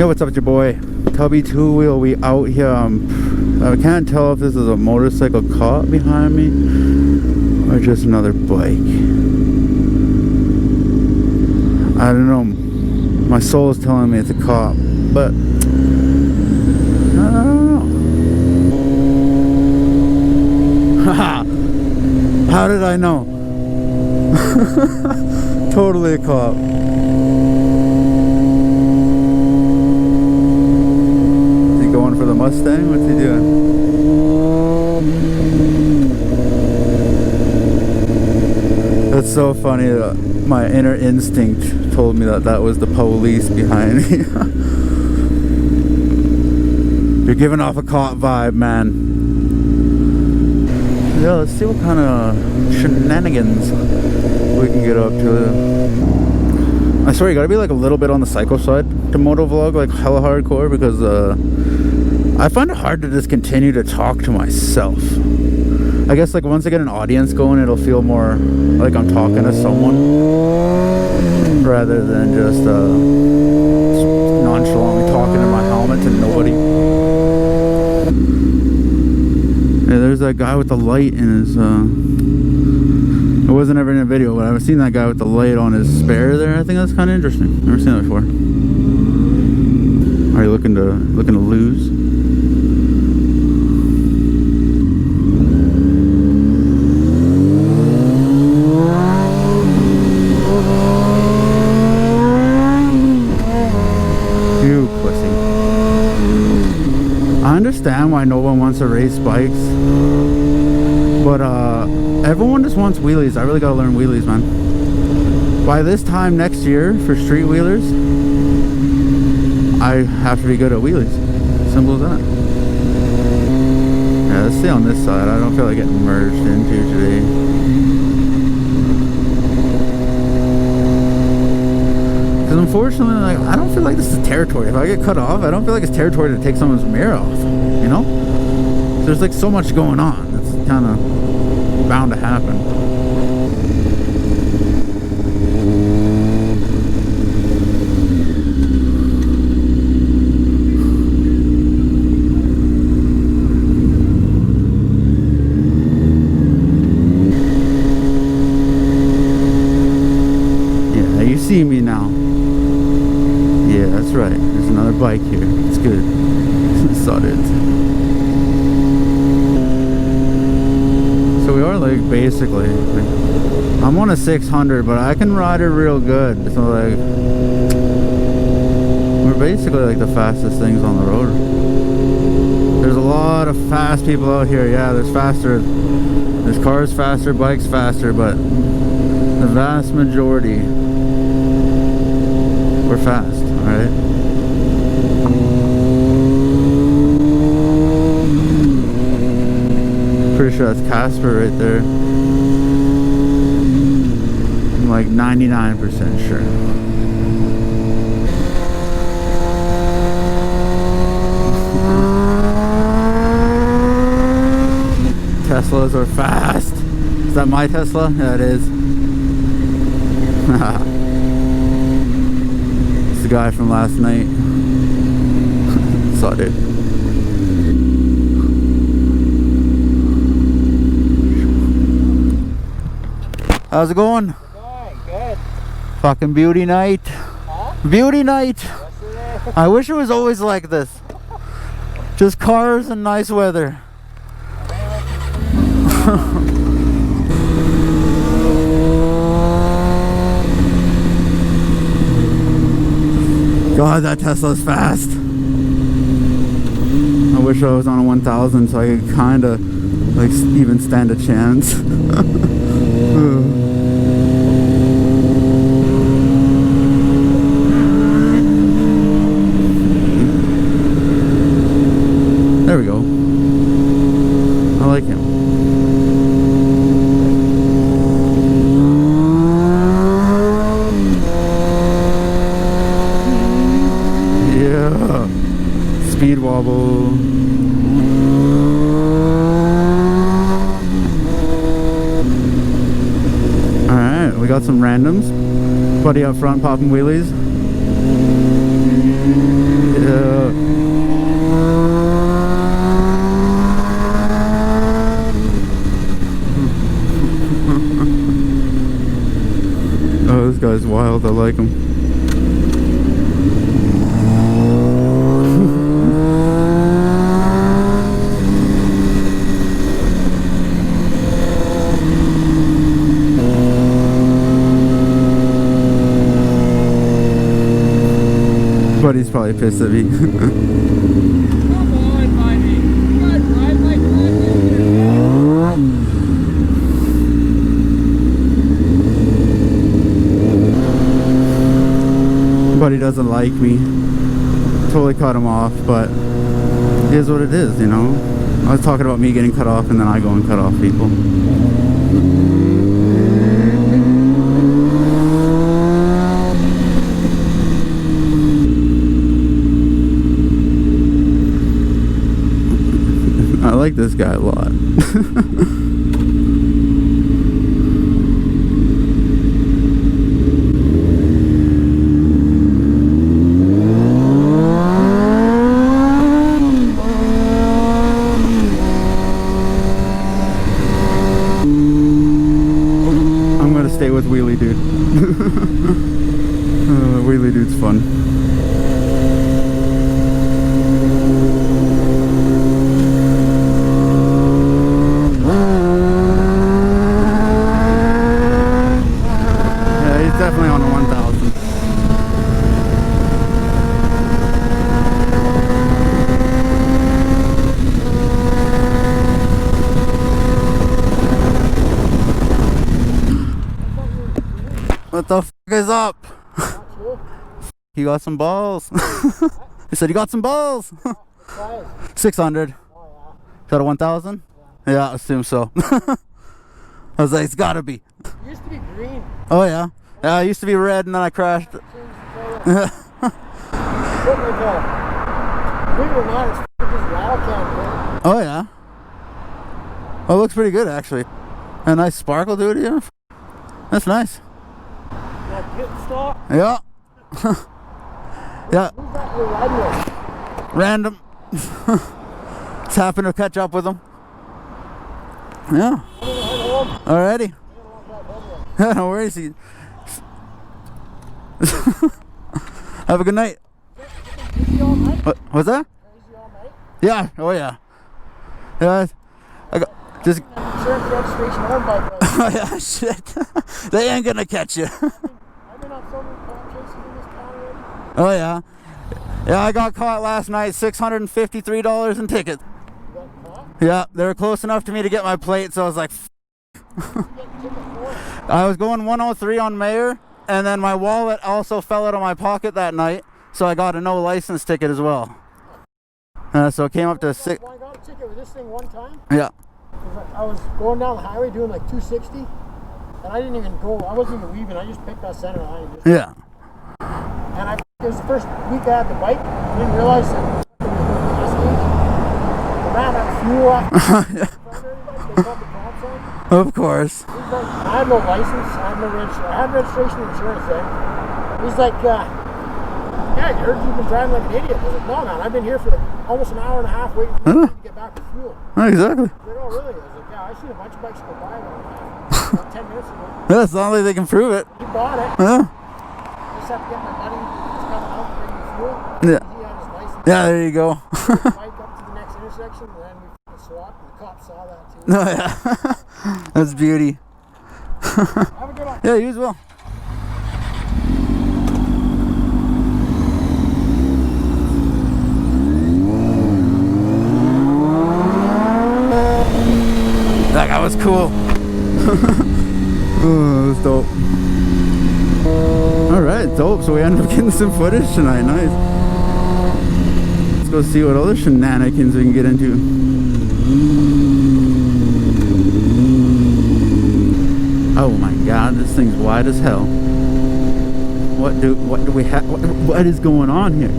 Yo, what's up with your boy TubbyTwoWheel? We out here. I can't tell if this is a motorcycle caught behind me or just another bike. I don't know. My soul is telling me it's a cop, but I don't know. How did I know? Totally a cop. For the Mustang? What's he doing? That's so funny that my inner instinct told me that that was the police behind me. You're giving off a cop vibe, man. Yeah, let's see what kind of shenanigans we can get up to. I swear you gotta be like a little bit on the psycho side to motovlog, like hella hardcore, because I find it hard to just continue to talk to myself. I guess like once I get an audience going, it'll feel more like I'm talking to someone rather than just nonchalantly talking in my helmet to nobody. Yeah, there's that guy with the light in his it wasn't ever in a video, but I've seen that guy with the light on his spare there. I think that's kind of interesting. Never seen that before. Are you looking to lose? I understand why no one wants to race bikes, but everyone just wants wheelies. I really gotta learn wheelies, man. By this time next year for street wheelers, I have to be good at wheelies. Simple as that. Yeah, let's stay on this side. I don't feel like getting merged into today. Because unfortunately, like, I don't feel like this is territory. If I get cut off, I don't feel like it's territory to take someone's mirror off, you know? There's like so much going on. It's kind of bound to happen. Yeah, you see me now. Yeah, that's right. There's another bike here. It's good. Saw it. So we are like basically, like, I'm on a 600, but I can ride it real good. So like, we're basically like the fastest things on the road. There's a lot of fast people out here. Yeah, there's cars faster, bikes faster, but the vast majority, we're fast. Alright. Pretty sure that's Casper right there. I'm like 99% sure. Teslas are fast. Is that my Tesla? Yeah, it is. It's the guy from last night. Saw it. How's it going? Good. Fucking beauty night. Huh? Beauty night. Yes, it is. I wish it was always like this. Just cars and nice weather. God, that Tesla's fast. I wish I was on a 1000 so I could kind of like even stand a chance. There we go. I like him. Yeah. Speed wobble. Alright, we got some randoms. Buddy up front popping wheelies. like him. But he's probably pissed at me. Come on, buddy. Good, ride like But he doesn't like me. Totally cut him off, but it is what it is, you know? I was talking about me getting cut off and then I go and cut off people. I like this guy a lot. I'm gonna stay with Wheelie Dude. Wheelie Dude's fun. Definitely on the 1000. What the f is up? You got some balls. He said you got some balls. 600. Is that a 1000? Yeah, I assume so. I was like, it's gotta be. It used to be green. Oh yeah. Yeah, it used to be red and then I crashed. Believe it or not, it's just rattle can. Oh yeah. Oh, it looks pretty good actually. A nice sparkle to it, yeah. That's nice. That pit stop. Yeah. Yeah. Who's that you're riding with? Random. Just happened to catch up with them. Yeah. Alrighty. No worries. Have a good night. What's that? Yeah. Oh yeah. Yeah. I got just. Insurance registration on bike. Oh yeah. Shit. They ain't gonna catch you. I've been on so many cop chases in this town already. Oh yeah. Yeah, I got caught last night. $653 in tickets. You got caught? Yeah, they were close enough to me to get my plate, so I was like. I was going 103 on Mayor, and then my wallet also fell out of my pocket that night, so I got a no license ticket as well. So it came up to six. Well, I got a ticket with this thing one time. Yeah. I was going down the highway doing like 260, and I didn't even go. I wasn't even leaving. I just picked that center line. Yeah. And it was the first week I had the bike. I didn't realize that it was going to ran out of fuel off. Yeah. They called the cops on me. Of course. I had no license. I had no registration. I had registration and insurance then. He's like, yeah, I heard you've been driving like an idiot. I was like, no, man, I've been here for almost an hour and a half waiting for you to get back with fuel. Exactly. He's like, oh, really? I was like, yeah, I seen a bunch of bikes go by about 10 minutes ago. Yeah, it's not like they can prove it. He bought it. Yeah. I just have to get my buddy who's coming out to bring me fuel. Yeah. He had his license. Yeah, there you go. Bike up to the next intersection, and then we swapped, and the cops saw that too. No, yeah. That's beauty. Have a good one. Yeah, you as well. That guy was cool. Oh, that was dope. Alright, dope. So we ended up getting some footage tonight. Nice. Let's go see what other shenanigans we can get into. Oh my god, this thing's wide as hell. What do we have? What is going on here?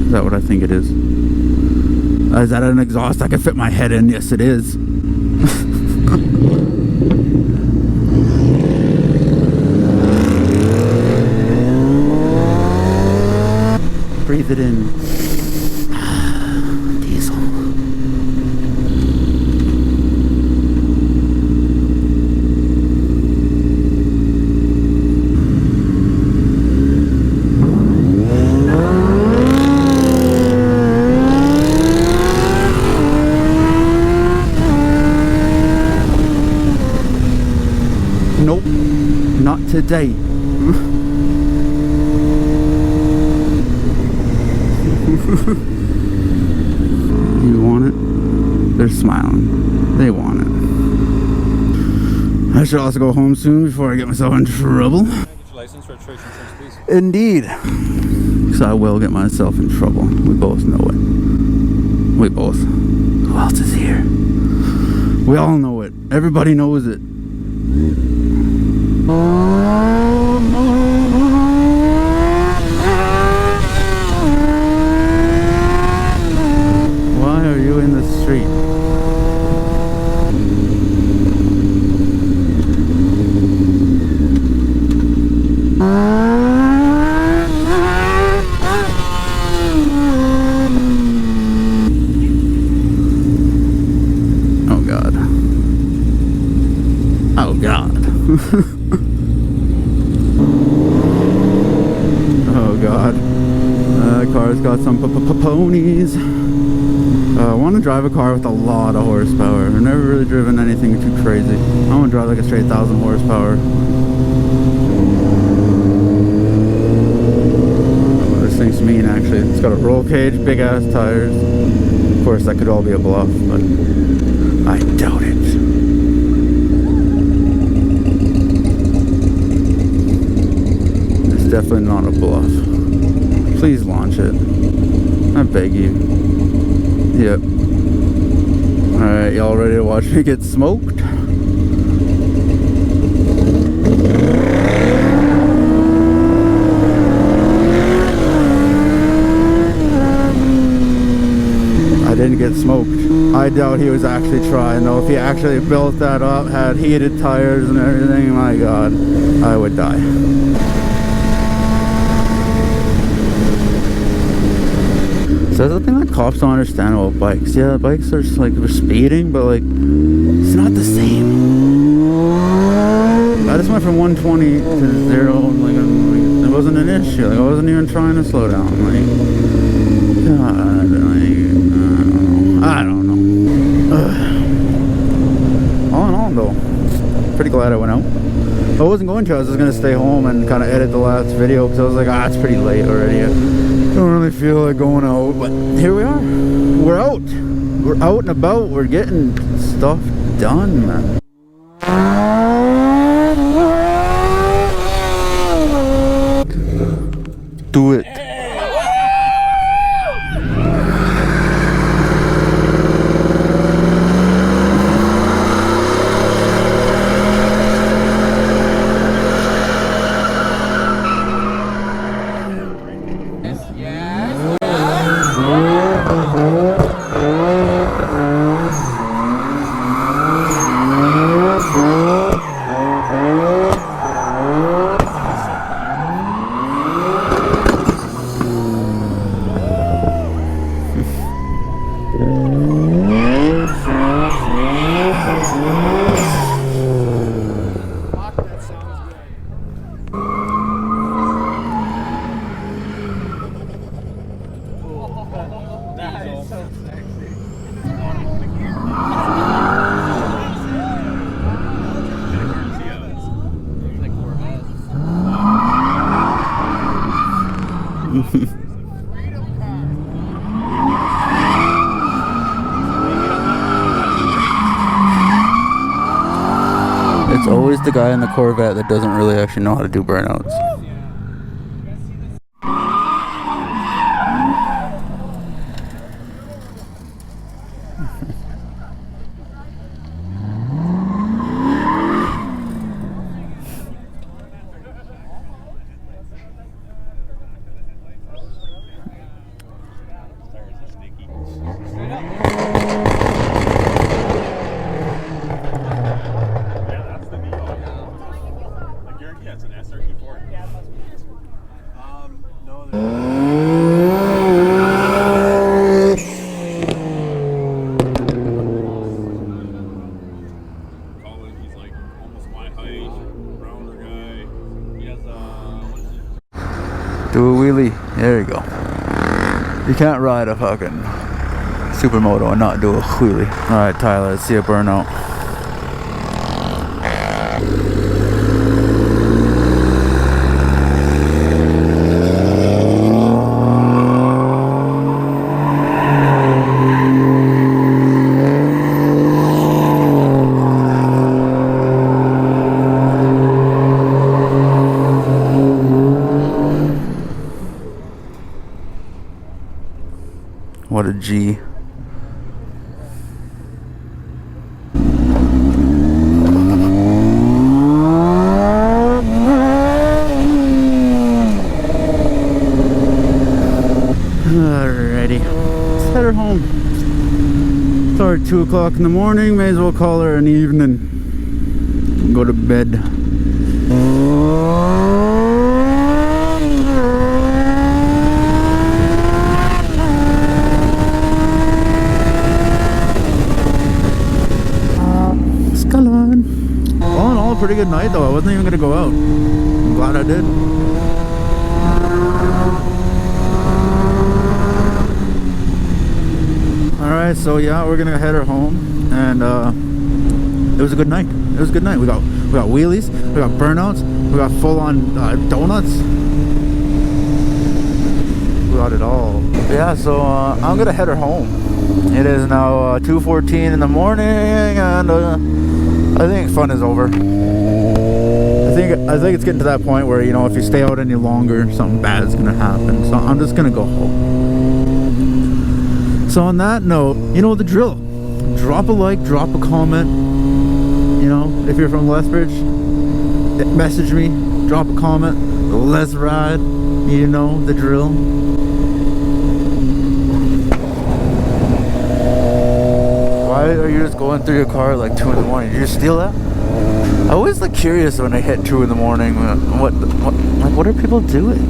Is that what I think it is? Is that an exhaust I can fit my head in? Yes, it is. Breathe it in. Diesel. today. You want it? They're smiling. They want it. I should also go home soon before I get myself in trouble. Can I get your license, registration, insurance, please? Indeed. Because I will get myself in trouble. We both know it. We both. Who else is here? We all know it. Everybody knows it. Why are you in the street? Oh God. Oh God. Oh God. Car's got some ponies. I want to drive a car with a lot of horsepower. I've never really driven anything too crazy. I want to drive like a straight 1,000 horsepower. Oh, this thing's mean actually. It's got a roll cage, big ass tires. Of course that could all be a bluff, but I doubt it. It's definitely not a bluff. Please launch it. I beg you. Yep. Alright, y'all ready to watch me get smoked? I didn't get smoked. I doubt he was actually trying though. If he actually built that up, had heated tires and everything, my God, I would die. So that's the thing that cops don't understand about bikes. Yeah, bikes are just like, they're speeding, but like, it's not the same. I just went from 120 to 0, like, it wasn't an issue. Like, I wasn't even trying to slow down. Like, God, like, I don't know. All in all, though, pretty glad I went out. I wasn't going to. I was just gonna stay home and kind of edit the last video because I was like, it's pretty late already. I don't really feel like going out, but here we are. We're out. We're out and about. We're getting stuff done, man. Do it. It's always the guy in the Corvette that doesn't really actually know how to do burnouts. Do a wheelie. There you go. You can't ride a fucking supermoto and not do a wheelie. Alright, Tyler, let's see a burnout. What a G. Alrighty, let's head her home. It's already 2 o'clock in the morning, may as well call her an evening and go to bed. All in all, a pretty good night though. I wasn't even gonna go out. I'm glad I did. Alright, so yeah, we're gonna head her home, and it was a good night. It was a good night. We got wheelies, we got burnouts, we got full-on donuts. We got it all. Yeah, so I'm gonna head her home. It is now 2:14 in the morning, and I think fun is over. I think it's getting to that point where, you know, if you stay out any longer, something bad is gonna happen. So I'm just gonna go home. So on that note, you know the drill. Drop a like, drop a comment. You know, if you're from Lethbridge, message me, drop a comment. Let's ride. You know the drill. Why are you just going through your car at like 2 in the morning? Did you steal that? I always like curious when I hit 2 in the morning. What are people doing?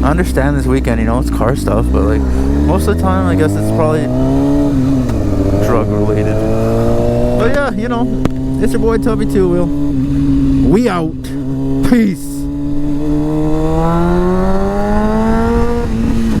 I understand this weekend, you know, it's car stuff, but like most of the time, I guess it's probably drug related. But yeah, you know, it's your boy TubbyTwoWheel. We out. Peace.